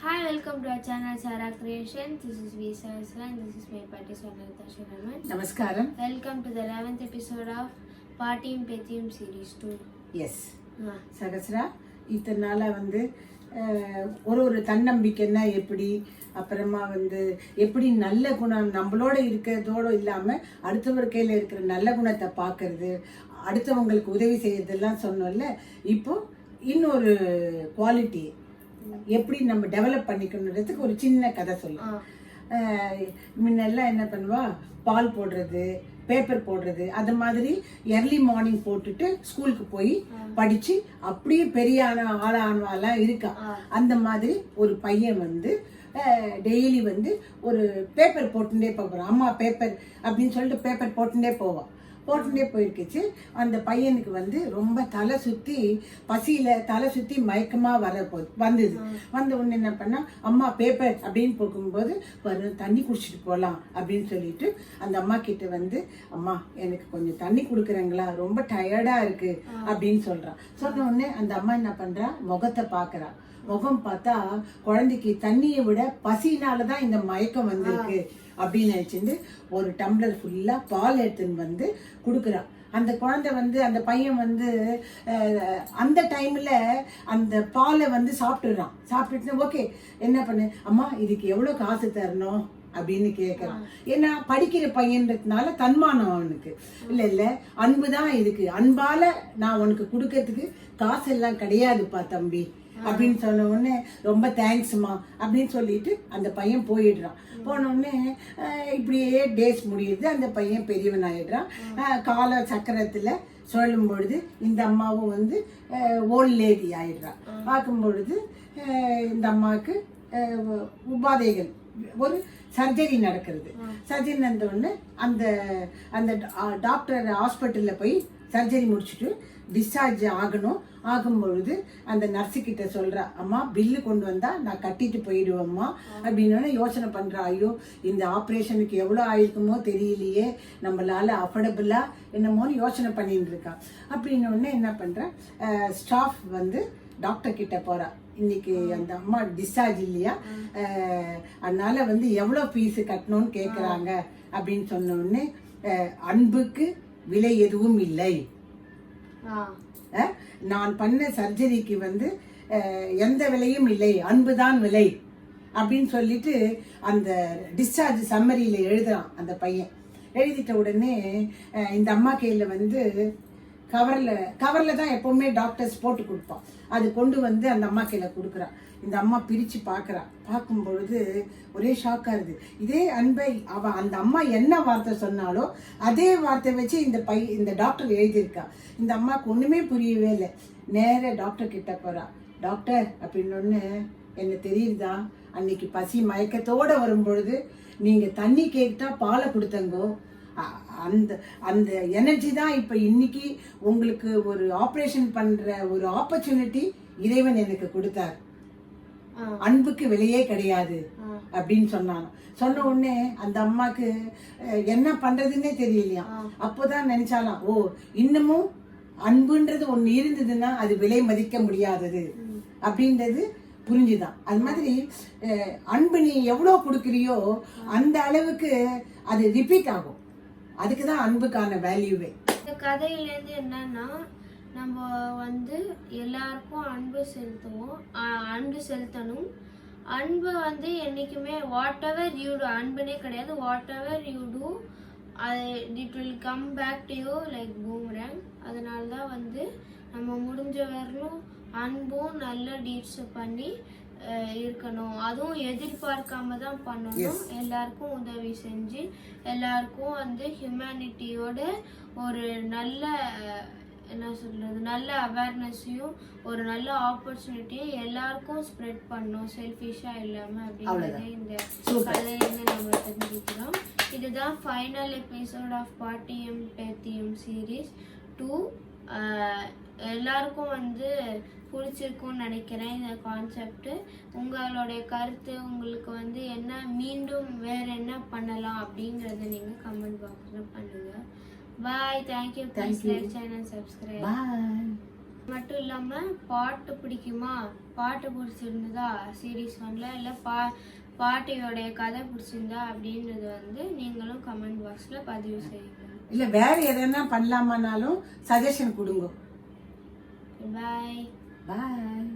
Hi, welcome to our channel Sarah Creations. This is Visa and this is my party Sonalita Shiraman. Namaskaram. Welcome to the 11th episode of Partiyum Petiyum series 2. Yes. Sahasra இத்தனை நாளாக ஒரு தன்னம்பிக்கைன்னா எப்படி, அப்புறமா எப்படி நல்ல குணம் நம்மளோட இருக்கிறதோடு இல்லாமல் அடுத்தவர் கையில் இருக்கிற நல்ல குணத்தை பார்க்கறது, அடுத்தவங்களுக்கு உதவி செய்யறதெல்லாம் சொன்னோம்ல. இப்போ இன்னொரு குவாலிட்டி எப்படி நம்ம டெவலப் பண்ணிக்கணுன்றதுக்கு ஒரு சின்ன கதை சொல்லுவோம். முன்னெல்லாம் என்ன பண்ணுவா, பால் போடுறது, பேப்பர் போடுறது, அது மாதிரி எர்லி மார்னிங் போட்டுட்டு ஸ்கூலுக்கு போய் படிச்சு அப்படியே பெரிய ஆளானவாலாம் இருக்கா. அந்த மாதிரி ஒரு பையன் டெய்லி ஒரு பேப்பர் போட்டுட்டே போகிறான். அம்மா பேப்பர் அப்படின்னு சொல்லிட்டு பேப்பர் போட்டுட்டே போட்டுட்டே போயிருக்குச்சு. அந்த பையனுக்கு ரொம்ப தலை சுற்றி பசியில் தலை சுற்றி மயக்கமாக வந்தது. வந்த உடனே என்ன பண்ணா, அம்மா பேப்பர் அப்படின்னு போகும்போது தண்ணி குடிச்சிட்டு போகலாம் அப்படின்னு சொல்லிட்டு அந்த அம்மா கிட்ட அம்மா எனக்கு கொஞ்சம் தண்ணி கொடுக்குறீங்களா, ரொம்ப டயர்டாக இருக்கு அப்படின்னு சொல்கிறான். சொன்ன உடனே அந்த அம்மா என்ன பண்ணுறா, முகத்தை பார்க்குறா. முகம் பார்த்தா குழந்தைக்கு தண்ணியை விட பசினாலதான் இந்த மயக்கம் வந்திருக்கு அப்படின்னு நினைச்சிட்டு ஒரு டம்ளர் ஃபுல்லா பால் எடுத்துன்னு கொடுக்குறான். அந்த குழந்தை அந்த பையன் அந்த டைம்ல அந்த பாலை சாப்பிட்டுறான். சாப்பிட்டுட்டு ஓகே என்ன பண்ணு அம்மா, இதுக்கு எவ்வளவு காசு தரணும் அப்படின்னு கேட்கறான். ஏன்னா படிக்கிற பையன்றதுனால தன்மானம் அவனுக்கு. இல்ல அன்புதான் இதுக்கு, அன்பால நான் உனக்கு கொடுக்கறதுக்கு காசு எல்லாம் கிடையாதுப்பா தம்பி அப்படின்னு சொன்ன உடனே ரொம்ப தேங்க்ஸ்மா அப்படின்னு சொல்லிட்டு அந்த பையன் போயிடுறான். போன உடனே இப்படியே டேஸ் முடியுது. அந்த பையன் பெரியவன் ஆயிடுறான். கால சக்கரத்துல சொல்லும் பொழுது இந்த அம்மாவும் ஓல்ட் லேடி ஆயிடுறான். பார்க்கும் பொழுது இந்த அம்மாவுக்கு உபாதைகள், ஒரு சர்ஜரி நடக்கிறது. சர்ஜரி நடந்த உடனே அந்த அந்த டாக்டர் ஹாஸ்பிட்டல்ல போய் சர்ஜரி முடிச்சுட்டு டிஸ்சார்ஜ் ஆகும் பொழுது அந்த நர்ஸு கிட்ட சொல்றா, அம்மா பில்லு கொண்டு வந்தா நான் கட்டிட்டு போயிடுவேம்மா அப்படின்னு யோசனை பண்றா. ஐயோ இந்த ஆப்ரேஷனுக்கு எவ்வளோ ஆயிருக்குமோ தெரியலையே, நம்மளால அஃபோர்டபுளா என்னமோன்னு யோசனை பண்ணிட்டு இருக்கா. அப்படின்னு உடனே என்ன பண்ற, ஸ்டாஃப் டாக்டர் கிட்ட போறா. இன்னைக்கு அந்த அம்மா டிஸ்சார்ஜ் இல்லையா, அதனால எவ்வளோ ஃபீஸ் கட்டணும்னு கேட்குறாங்க அப்படின்னு சொன்ன உடனே, அன்புக்கு விலை எதுவும் இல்லை, நான் பண்ண சர்ஜரிக்கு எந்த விலையும் இல்லை, அன்புதான் விலை அப்படின்னு சொல்லிட்டு அந்த டிஸ்சார்ஜ் சம்மரியில எழுதுறான் அந்த பையன். எழுதிட்ட உடனே இந்த அம்மா கையில கவர்ல தான் எப்பவுமே டாக்டர்ஸ் போட்டு கொடுப்பான். அது கொண்டு அந்த அம்மா கையில கொடுக்குறான். இந்த அம்மா பிரிச்சு பார்க்கறா. பார்க்கும் பொழுது ஒரே ஷாக்கா இருக்கு. இதே அன்பை அந்த அம்மா என்ன வார்த்தை சொன்னாலோ அதே வார்த்தை வச்சு இந்த டாக்டர் எழுதியிருக்கா. இந்த அம்மாவுக்கு ஒண்ணுமே புரியவே இல்லை. நேர டாக்டர் கிட்ட போறா. டாக்டர் அப்படின்னு என்ன தெரியுதா, அன்னைக்கு பசி மயக்கத்தோட வரும்பொழுது நீங்க தண்ணி கேட்டா பாலை கொடுத்தங்கோ, அந்த அந்த எனர்ஜி தான் இப்ப இன்னைக்கு உங்களுக்கு ஒரு ஆப்ரேஷன் பண்ற ஒரு ஆப்பர்ச்சுனிட்டி இறைவன் எனக்கு கொடுத்தார், அன்புக்கு விலையே கிடையாது அப்படின்னு சொன்னாங்க. சொன்ன உடனே அந்த அம்மாக்கு என்ன பண்றதுன்னே தெரியலையா. அப்போதான் நினைச்சாலாம், ஓ இன்னமும் அன்புன்றது ஒண்ணு இருந்ததுன்னா அது விலை மதிக்க முடியாதது அப்படின்றது புரிஞ்சுதான். அது மாதிரி அன்பு நீ எவ்வளவு கொடுக்குறியோ அந்த அளவுக்கு அது ரிப்பீட் ஆகும். அதுக்குதான் அன்புக்கான வேல்யூவே. இந்த கதையிலேருந்து என்னன்னா, நம்ம எல்லாருக்கும் அன்பு செலுத்தணும். அன்பு என்னைக்குமே வாட் எவர் யூ டூ, அன்புனே கிடையாது, whatever you do it will come back to you like boomerang. அதனால தான் நம்ம முடிஞ்ச வரலும் அன்பும் நல்ல டீட்ஸ் பண்ணி இருக்கணும். அதுவும் எதிர்பார்க்காம தான் பண்ணணும். எல்லாருக்கும் உதவி செஞ்சு எல்லாருக்கும் ஹியூமனிட்டியோட ஒரு நல்ல நல்ல அவேர்னஸையும் ஒரு நல்ல ஆப்பர்ச்சுனிட்டியும் எல்லாருக்கும் ஸ்ப்ரெட் பண்ணணும், செல்ஃபிஷா இல்லாம அப்படின்றத இந்த கதையில நம்ம தெரிஞ்சுக்கிறோம். இதுதான் ஃபைனல் எபிசோட் ஆஃப் பாட்டியம் பேத்தியம் சீரீஸ் 2. எல்லாருக்கும் பிடிச்சிருக்கும்னு நினைக்கிறேன் இந்த கான்செப்ட். உங்களுடைய கருத்து, உங்களுக்கு என்ன மீண்டும் வேற என்ன பண்ணலாம் அப்படிங்கறத நீங்க கமெண்ட் பாக்ஸ்ல பண்ணுங்க. Bye. Thank you. Please like, share and subscribe. Bye. மட்டும் இல்லாமல் பாட்டு பிடிக்குமா, பாட்டு பிடிச்சிருந்ததா சீரீஸ் 1ல, இல்லை பாட்டியோடைய கதை பிடிச்சிருந்தா அப்படின்றது வந்து நீங்களும் கமெண்ட் பாக்ஸில் பதிவு செய்யுங்க. இல்லை வேற எதனா பண்ணலாமானாலும் சஜஷன் கொடுங்க. பாய் பாய்.